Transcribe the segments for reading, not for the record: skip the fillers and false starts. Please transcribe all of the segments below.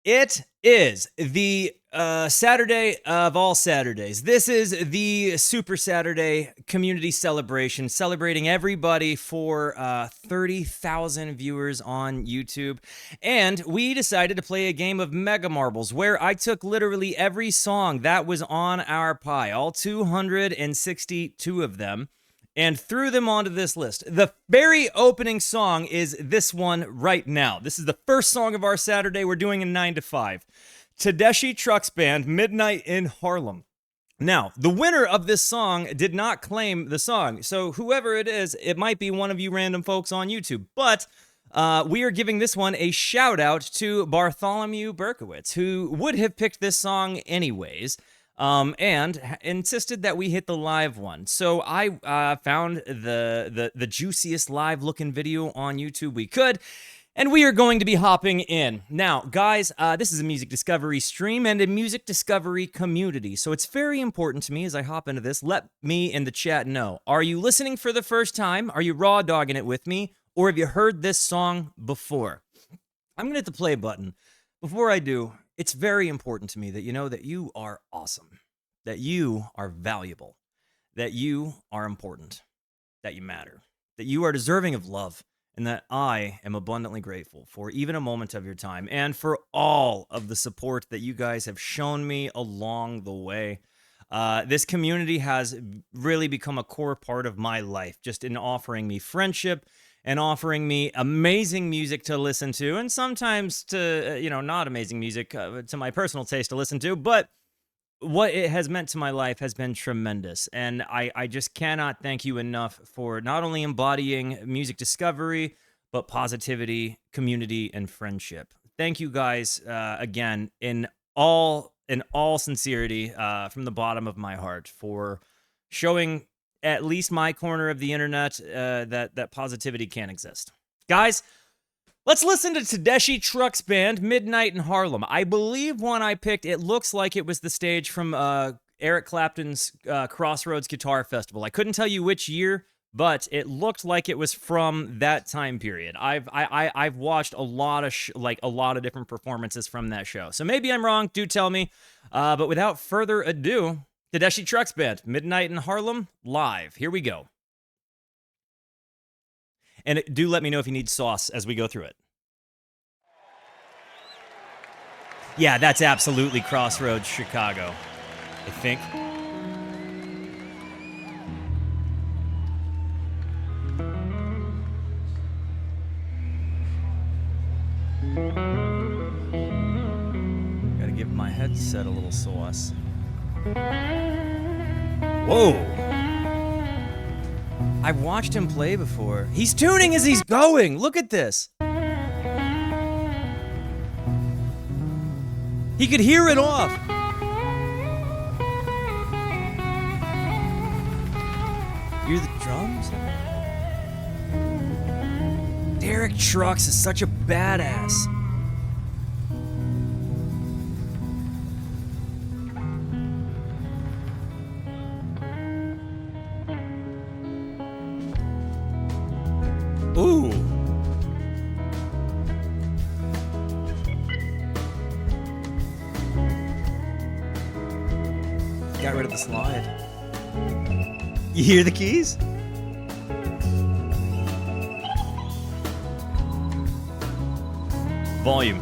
It is the Saturday of all Saturdays. This is the Super Saturday community celebration, celebrating everybody for 30,000 viewers on YouTube. And we decided to play a game of Mega Marbles where I took literally every song that was on our pie, all 262 of them, and threw them onto this list. The very opening song is this one right now. This is the first song of our Saturday. We're doing a 9 to 5. Tedeschi Trucks Band, Midnight in Harlem. Now, the winner of this song did not claim the song, so whoever it is, it might be one of you random folks on YouTube, but we are giving this one a shout out to Bartholomew Berkowitz, who would have picked this song anyways. And insisted that we hit the live one. So I found the juiciest live looking video on YouTube we could, and we are going to be hopping in. Now, guys, this is a music discovery stream and a music discovery community, so it's very important to me as I hop into this. Let me in the chat know. Are you listening for the first time? Are you raw dogging it with me? Or have you heard this song before? I'm going to hit the play button. Before I do, it's very important to me that you know that you are awesome, that you are valuable, that you are important, that you matter, that you are deserving of love, and that I am abundantly grateful for even a moment of your time and for all of the support that you guys have shown me along the way. This community has really become a core part of my life, just in offering me friendship and offering me amazing music to listen to, and sometimes to, not amazing music to my personal taste to listen to, but what it has meant to my life has been tremendous, and I just cannot thank you enough for not only embodying music discovery, but positivity, community, and friendship. Thank you guys again in all sincerity from the bottom of my heart for showing at least my corner of the internet that positivity can exist. Guys, let's listen to Tedeschi Trucks Band, Midnight in Harlem. I believe one I picked, it looks like it was the stage from Eric Clapton's Crossroads Guitar Festival. I couldn't tell you which year, but it looked like it was from that time period. I've watched a lot of different performances from that show. So maybe I'm wrong, do tell me. But without further ado, Tedeschi Trucks Band, Midnight in Harlem, live. Here we go. And do let me know if you need sauce as we go through it. Yeah, that's absolutely Crossroads, Chicago, I think. Gotta give my headset a little sauce. Whoa! I've watched him play before. He's tuning as he's going! Look at this! He could hear it off! Hear the drums? Derek Trucks is such a badass. Ooh. Got rid of the slide. You hear the keys? Volume.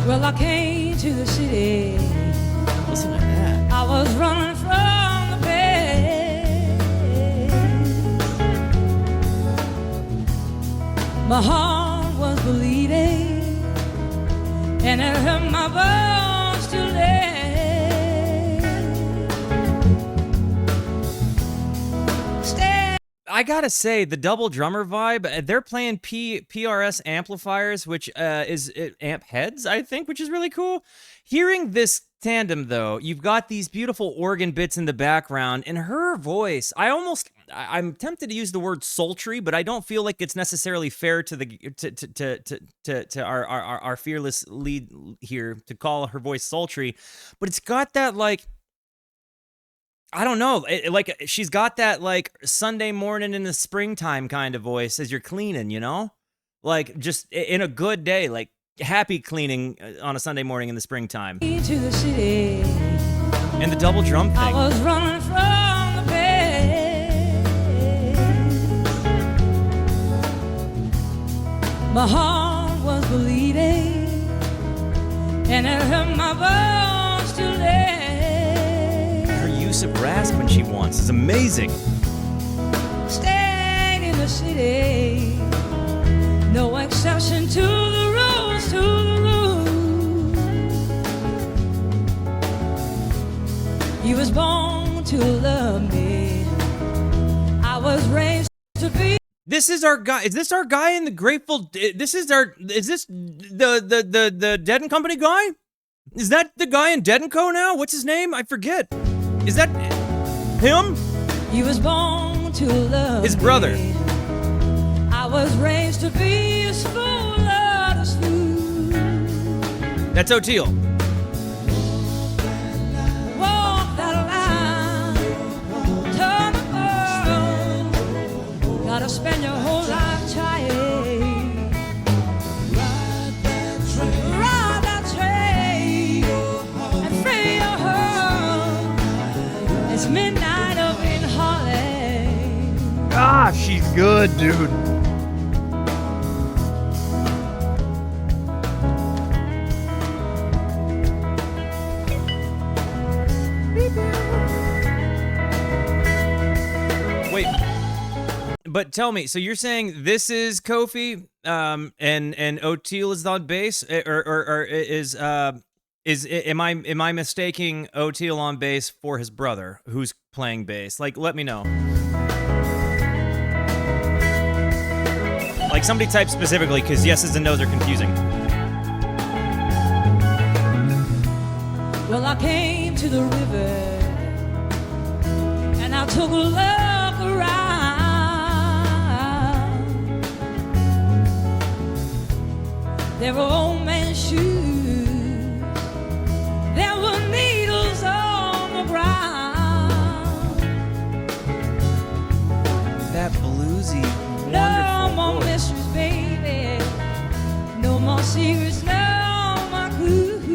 Well, I came to the city. Listen to that. I was running from the pain. My heart was bleeding, and it hurt my bones to lay. I gotta say, the double drummer vibe, they're playing PRS amplifiers, which is amp heads, I think, which is really cool. Hearing this tandem, though, you've got these beautiful organ bits in the background, and her voice, I'm tempted to use the word sultry, but I don't feel like it's necessarily fair to our fearless lead here to call her voice sultry. But it's got that, like, I don't know. Like she's got that like Sunday morning in the springtime kind of voice as you're cleaning, you know? Like just in a good day, like happy cleaning on a Sunday morning in the springtime. To the city. And the double drum thing. I was running from the pain. My heart was bleeding, and it hurt my bones to lay. Her use of rasp when she wants is amazing. Stayed in the city, no exception to the rules, to the rules. He was born to love me. I was raised to be. This is our guy. Is this our guy in the Grateful? Is this the Dead and Company guy? Is that the guy in Dead and Co now? What's his name? I forget. Is that him? He was born to love his brother. Me. I was raised to be a spoon of smooth. That's O'Teal. Walk that line, turn the world. Gotta spend your whole life trying. Ride that train, and free your heart. It's midnight up in Harlem. Ah, she's good, dude. Wait, but tell me, so you're saying this is Kofi, and O'Teal is on bass, or is am I mistaking O'Teal on bass for his brother who's playing bass? Like, let me know. Like somebody type specifically, because yeses and nos are confusing. Well, I came to the river and I took a look around. There were old man's shoes, there were needles on the ground. That bluesy, No wonderful more voice. mysteries, baby. No more secrets, no more clues.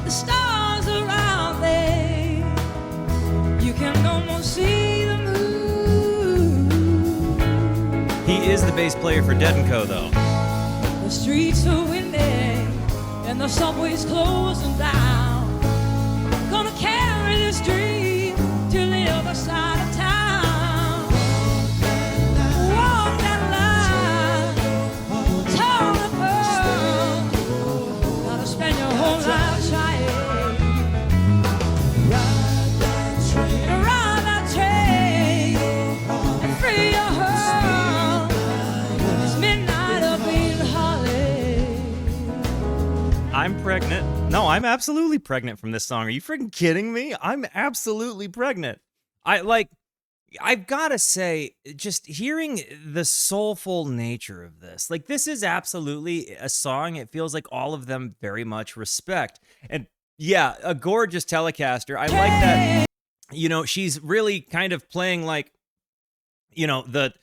The stars are out there. You can almost see the moon. He is the bass player for Dead & Co, though. The streets are windy and the subway's closing down. Gonna carry this dream to the other side of town. Walk that line, tell the world. Gotta spend your whole life trying. Ride that train, and free your heart. It's midnight up in Harlem. I'm pregnant. No, I'm absolutely pregnant from this song. Are you freaking kidding me? I'm absolutely pregnant. I've got to say, just hearing the soulful nature of this, like this is absolutely a song it feels like all of them very much respect. And yeah, a gorgeous Telecaster. I like that, you know, she's really kind of playing like, you know, the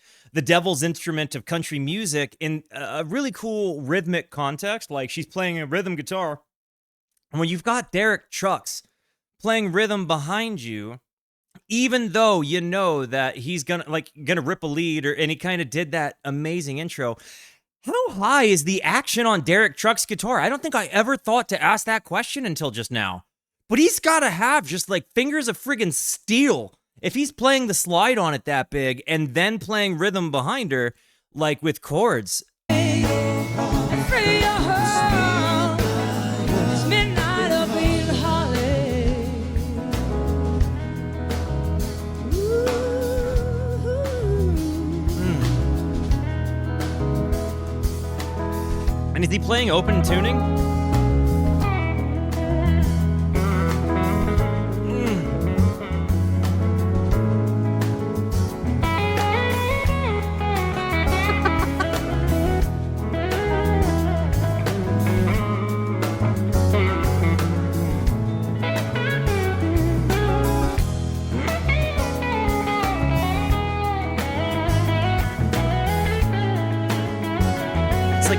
devil's instrument of country music in a really cool rhythmic context. Like she's playing a rhythm guitar. And when you've got Tedeschi Trucks playing rhythm behind you, even though you know that he's gonna rip a lead, and he kind of did that amazing intro. How high is the action on Tedeschi Trucks' guitar? I don't think I ever thought to ask that question until just now. But he's got to have just like fingers of friggin' steel if he's playing the slide on it that big and then playing rhythm behind her, like with chords. Free your heart. It's midnight up in Harlem. And is he playing open tuning?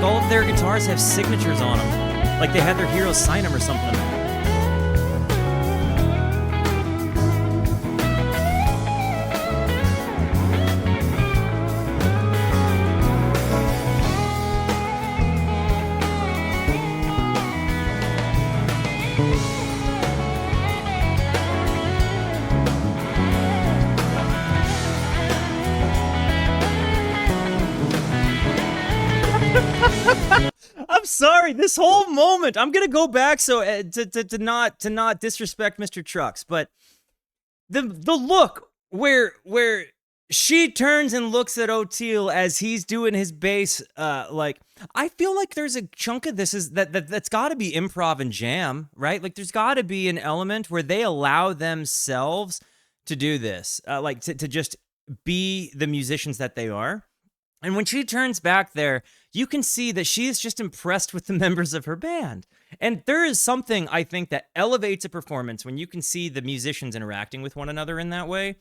all of their guitars have signatures on them, like they had their heroes sign them or something. I'm sorry. This whole moment, I'm gonna go back so to not disrespect Mr. Trucks, but the look where she turns and looks at O'Teal as he's doing his bass, like, I feel like there's a chunk of this that's got to be improv and jam, right? Like there's got to be an element where they allow themselves to do this, like to just be the musicians that they are. And when she turns back there, you can see that she is just impressed with the members of her band. And there is something, I think, that elevates a performance when you can see the musicians interacting with one another in that way.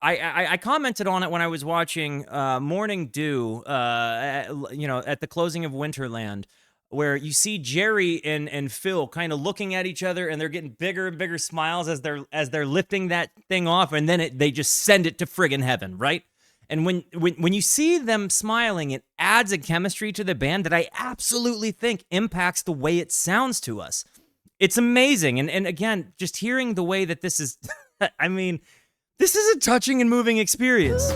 I commented on it when I was watching Morning Dew, at the closing of Winterland, where you see Jerry and Phil kind of looking at each other, and they're getting bigger and bigger smiles as they're lifting that thing off, and then they just send it to friggin' heaven, right? And when you see them smiling, it adds a chemistry to the band that I absolutely think impacts the way it sounds to us. It's amazing. And again, just hearing the way that this is, I mean, this is a touching and moving experience.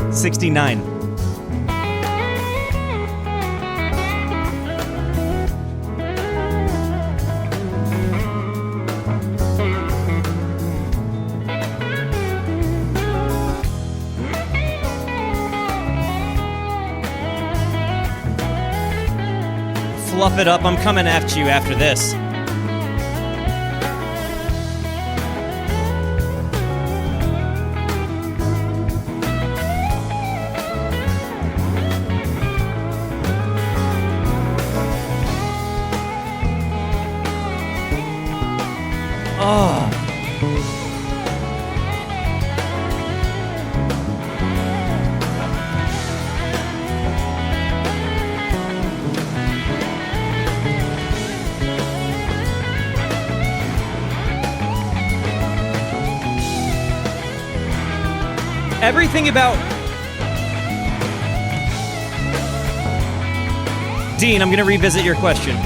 Mm. 69. Fluff it up. I'm coming after you after this. Oh. Everything about Dean, I'm going to revisit your question.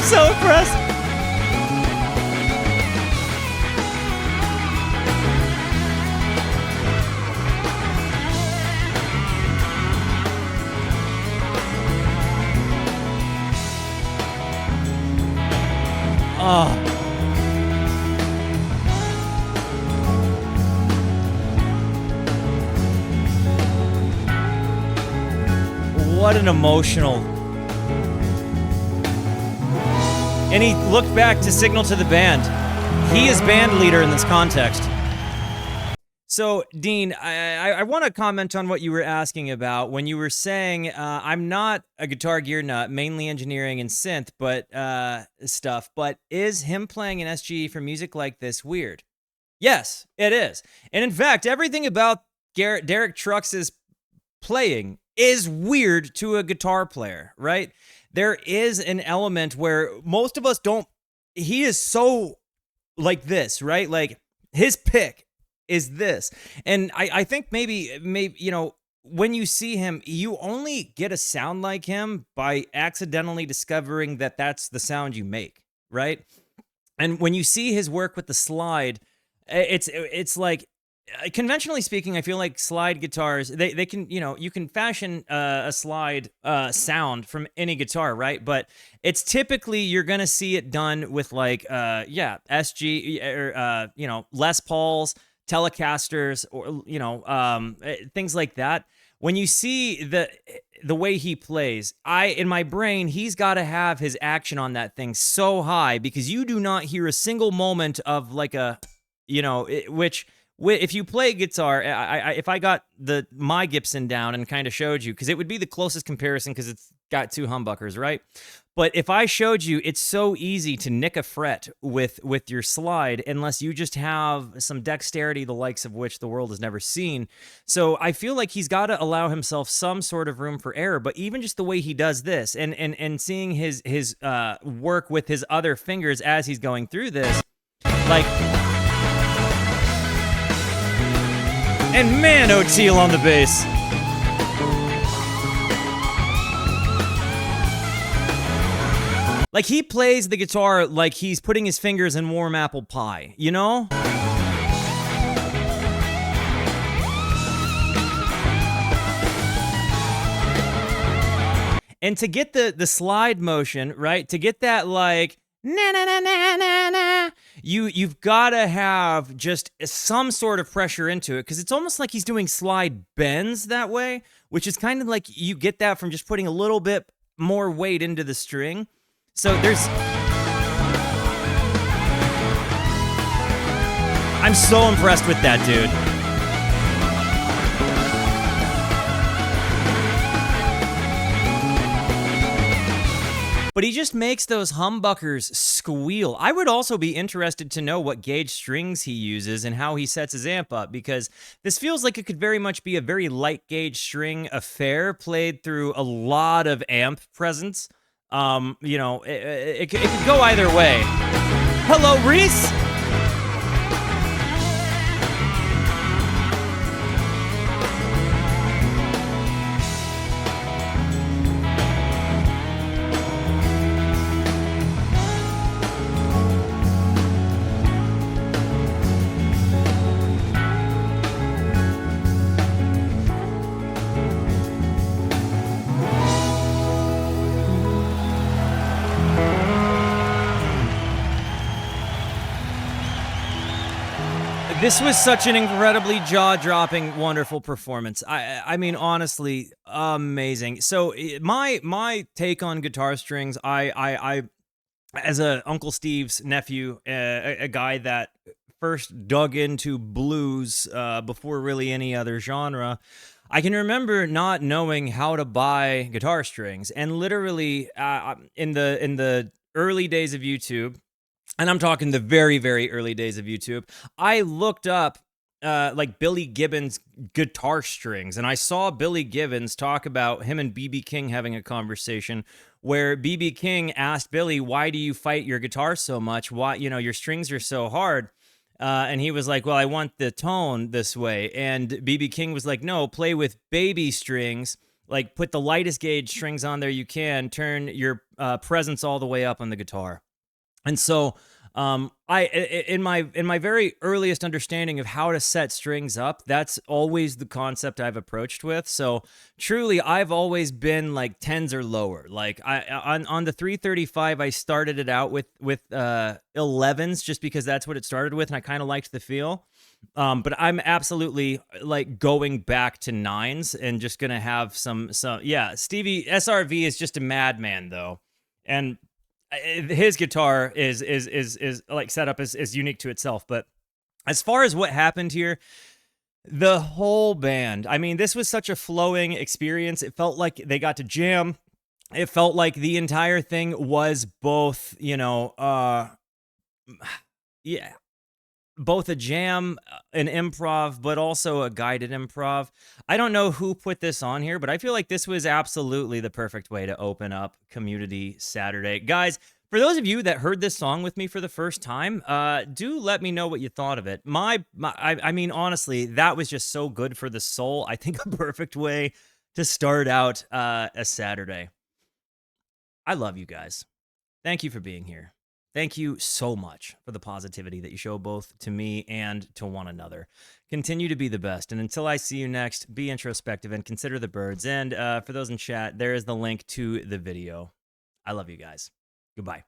So impressed. Oh. What an emotional. And he looked back to signal to the band. He is band leader in this context. So, Dean, I want to comment on what you were asking about when you were saying, I'm not a Guitar Gear nut, mainly engineering and synth, but stuff. But is him playing an SGE for music like this weird? Yes, it is. And in fact, everything about Derek Trucks' playing is weird to a guitar player, right? There is an element where most of us don't, he is so like this, right? Like his pick is this. And I think maybe, you know, when you see him, you only get a sound like him by accidentally discovering that that's the sound you make, right? And when you see his work with the slide, it's like conventionally speaking, I feel like slide guitars, they can, you can fashion a slide sound from any guitar, right? But it's typically you're gonna see it done with like SG or Les Pauls, Telecasters, or things like that. When you see the way he plays, in my brain, he's got to have his action on that thing so high, because you do not hear a single moment of like a, which if you play guitar, if I got my Gibson down and kind of showed you, because it would be the closest comparison because it's got two humbuckers, right? But if I showed you, it's so easy to nick a fret with your slide unless you just have some dexterity, the likes of which the world has never seen. So I feel like he's got to allow himself some sort of room for error. But even just the way he does this, and seeing his work with his other fingers as he's going through this, like. And man, O'Teal on the bass. Like, he plays the guitar like he's putting his fingers in warm apple pie, you know? And to get the slide motion, right? To get that like na na na na na na, you've got to have just some sort of pressure into it, because it's almost like he's doing slide bends that way, which is kind of like you get that from just putting a little bit more weight into the string. So I'm so impressed with that, dude. But he just makes those humbuckers squeal. I would also be interested to know what gauge strings he uses and how he sets his amp up, because this feels like it could very much be a very light gauge string affair played through a lot of amp presence. It could go either way. Hello, Reese! This was such an incredibly jaw-dropping, wonderful performance. I mean, honestly, amazing. So my take on guitar strings, I as a Uncle Steve's nephew, a guy that first dug into blues before really any other genre, I can remember not knowing how to buy guitar strings, and literally in the early days of YouTube. And I'm talking the very, very early days of YouTube, I looked up like Billy Gibbons guitar strings, and I saw Billy Gibbons talk about him and B.B. King having a conversation where B.B. King asked Billy, "Why do you fight your guitar so much? Why, your strings are so hard?" And he was like, "Well, I want the tone this way." And B.B. King was like, "No, play with baby strings. Like, put the lightest gauge strings on there you can. Turn your presence all the way up on the guitar." And so, in my very earliest understanding of how to set strings up, that's always the concept I've approached with. So truly, I've always been like 10s or lower. Like on the 335, I started it out with 11s just because that's what it started with, and I kind of liked the feel. But I'm absolutely like going back to 9s and just gonna have some. Yeah, Stevie SRV is just a madman though, and his guitar is like set up as unique to itself. But as far as what happened here, the whole band, I mean, this was such a flowing experience. It felt like they got to jam. It felt like the entire thing was both, both a jam, an improv, but also a guided improv. I don't know who put this on here, but I feel like this was absolutely the perfect way to open up Community Saturday. Guys, for those of you that heard this song with me for the first time, do let me know what you thought of it. I mean, honestly, that was just so good for the soul. I think a perfect way to start out a Saturday. I love you guys. Thank you for being here. Thank you so much for the positivity that you show both to me and to one another. Continue to be the best. And until I see you next, be introspective and consider the birds. And for those in chat, there is the link to the video. I love you guys. Goodbye.